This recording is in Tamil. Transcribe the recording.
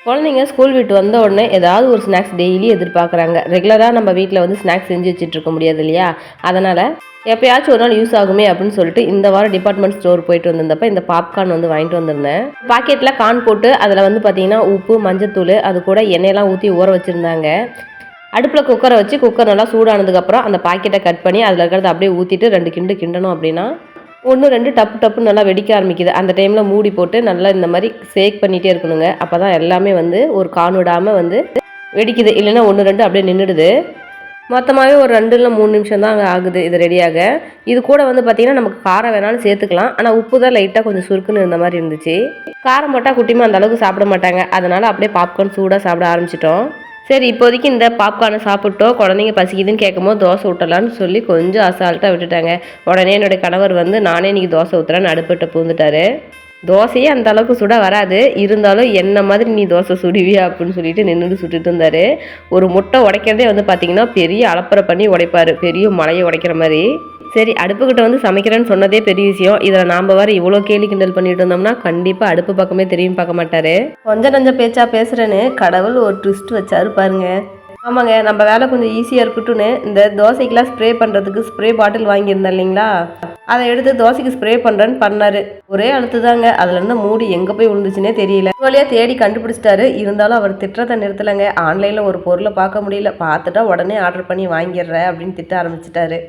குழந்தைங்க ஸ்கூல் விட்டு வந்த உடனே ஏதாவது ஒரு ஸ்நாக்ஸ் டெய்லி எதிர்பார்க்குறாங்க. ரெகுலராக நம்ம வீட்டில் வந்து ஸ்நாக்ஸ் செஞ்சு வச்சுட்டு இருக்க முடியாது இல்லையா? அதனால் எப்போயாச்சும் ஒரு நாள் யூஸ் ஆகுமே அப்படின்னு சொல்லிட்டு இந்த வாரம் டிபார்ட்மெண்ட் ஸ்டோர் போயிட்டு வந்திருந்தப்ப இந்த பாப்கார்ன் வந்து வாங்கிட்டு வந்திருந்தேன். பாக்கெட்டில் கார்ன் போட்டு அதில் வந்து பார்த்தீங்கன்னா உப்பு, மஞ்சத்தூள், அது கூட எண்ணெயெல்லாம் ஊற்றி ஊற வச்சுருந்தாங்க. அடுப்பில் குக்கரை வச்சு குக்கர் நல்லா சூடானதுக்கப்புறம் அந்த பாக்கெட்டை கட் பண்ணி அதில் இருக்கிறத அப்படியே ஊற்றிட்டு 2 கிண்டணும் அப்படின்னா 1, 2 டப்பு டப்புன்னு நல்லா வெடிக்க ஆரம்பிக்குது. அந்த டைமில் மூடி போட்டு நல்லா இந்த மாதிரி ஷேக் பண்ணிகிட்டே இருக்கணுங்க. அப்போ தான் எல்லாமே வந்து ஒரு கான் விடாமல் வந்து வெடிக்குது. இல்லைன்னா 1, 2 அப்படியே நின்றுடுது. மொத்தமாகவே ஒரு 2 இல்லை 3 நிமிஷம் தான் ஆகுது இது ரெடியாக. இது கூட வந்து பார்த்திங்கன்னா நமக்கு காரம் வேணாலும் சேர்த்துக்கலாம். ஆனால் உப்பு தான் லைட்டாக கொஞ்சம் சுருக்குன்னு இருந்த மாதிரி இருந்துச்சு. காரம் போட்டால் குட்டிமா அந்த அளவுக்கு சாப்பிட மாட்டாங்க. அதனால் அப்படியே பாப்கார்ன் சூடாக சாப்பிட ஆரம்பிச்சிட்டோம். சரி, இப்போதைக்கு இந்த பாப்கார்னை சாப்பிட்டோம். குழந்தைங்க பசிக்குதுன்னு கேட்கும்போது தோசை ஊட்டலான்னு சொல்லி கொஞ்சம் அசால்ட்டாக விட்டுட்டாங்க. உடனே என்னுடைய கணவர் வந்து நானே இன்றைக்கி தோசை ஊற்றுறேன்னு அடுப்பிட்ட பூந்துட்டாரு. தோசையே அந்த அளவுக்கு சுட வராது, இருந்தாலும் என்ன மாதிரி நீ தோசை சுடுவியா அப்படின்னு சொல்லிட்டு நின்றுட்டு சுட்டுட்டு இருந்தார். ஒரு முட்டை உடைக்கிறதே வந்து பார்த்திங்கன்னா பெரிய அலப்பறை பண்ணி உடைப்பார், பெரிய மலையை உடைக்கிற மாதிரி. சரி, அடுப்புக்கிட்ட வந்து சமைக்கிறேன்னு சொன்னதே பெரிய விஷயம். இதில் நாம் வேறு இவ்வளோ கேலி கிண்டல் பண்ணிட்டு இருந்தோம்னா கண்டிப்பாக அடுப்பு பக்கமே திரும்பி பார்க்க மாட்டார். கொஞ்சம் நஞ்சம் பேச்சா பேசுகிறேன்னு கடவுள் ஒரு ட்விஸ்ட் வச்சாரு பாருங்க. ஆமாங்க, நம்ம வேலை கொஞ்சம் ஈஸியாக இருக்கட்டும்னு இந்த தோசைக்கெலாம் ஸ்ப்ரே பண்ணுறதுக்கு ஸ்ப்ரே பாட்டில் வாங்கியிருந்தேன் இல்லைங்களா, அதை எடுத்து தோசைக்கு ஸ்ப்ரே பண்ணுறேன்னு பண்ணார். ஒரே அழுத்துதாங்க, அதுலேருந்து மூடி எங்கே போய் விழுந்துச்சுன்னே தெரியல. வழியாக தேடி கண்டுபிடிச்சிட்டாரு. இருந்தாலும் அவர் திட்டத்தை நிறுத்தலைங்க. ஆன்லைனில் ஒரு பொருளை பார்க்க முடியல, பார்த்துட்டா உடனே ஆர்டர் பண்ணி வாங்கிடுறேன் அப்படின்னு திட்ட ஆரம்பிச்சிட்டாரு.